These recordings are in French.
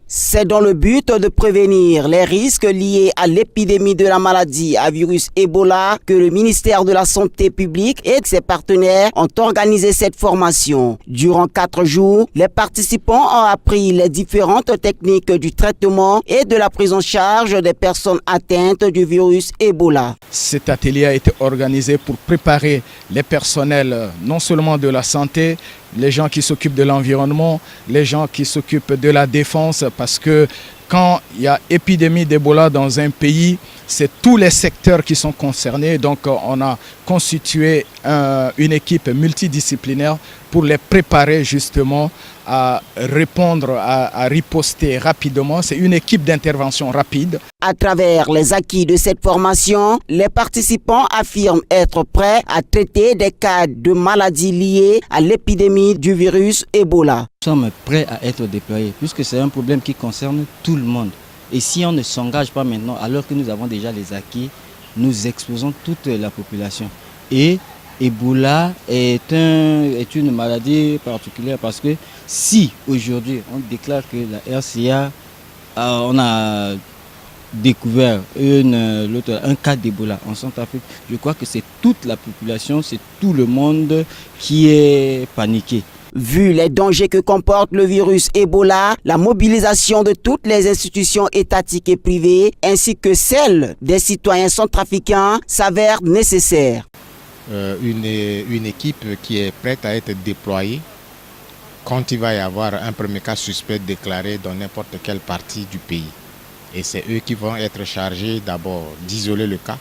C'est dans le but de prévenir les risques liés à l'épidémie de la maladie à virus Ebola que le ministère de la Santé publique et ses partenaires ont organisé cette formation. Durant 4 jours, les participants ont appris les différentes techniques du traitement et de la prise en charge des personnes atteintes du virus Ebola. Cet atelier a été organisé pour préparer les personnels non seulement de la santé, les gens qui s'occupent de l'environnement, les gens qui s'occupent de la défense, parce que quand il y a épidémie d'Ebola dans un pays, c'est tous les secteurs qui sont concernés. Donc on a constitué une équipe multidisciplinaire pour les préparer justement à répondre, à riposter rapidement. C'est une équipe d'intervention rapide. À travers les acquis de cette formation, les participants affirment être prêts à traiter des cas de maladies liées à l'épidémie du virus Ebola. Nous sommes prêts à être déployés puisque c'est un problème qui concerne tout le monde. Et si on ne s'engage pas maintenant, alors que nous avons déjà les acquis, nous exposons toute la population. Et Ebola est une maladie particulière parce que si aujourd'hui on déclare que la RCA, on a découvert un cas d'Ebola en Centrafrique, je crois que c'est toute la population, c'est tout le monde qui est paniqué. Vu les dangers que comporte le virus Ebola, la mobilisation de toutes les institutions étatiques et privées, ainsi que celle des citoyens centrafricains, s'avère nécessaire. Une équipe qui est prête à être déployée quand il va y avoir un premier cas suspect déclaré dans n'importe quelle partie du pays. Et c'est eux qui vont être chargés d'abord d'isoler le cas,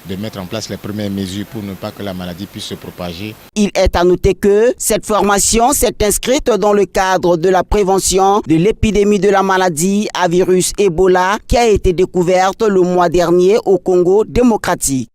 de mettre en place les premières mesures pour ne pas que la maladie puisse se propager. Il est à noter que cette formation s'est inscrite dans le cadre de la prévention de l'épidémie de la maladie à virus Ebola qui a été découverte le mois dernier au Congo démocratique.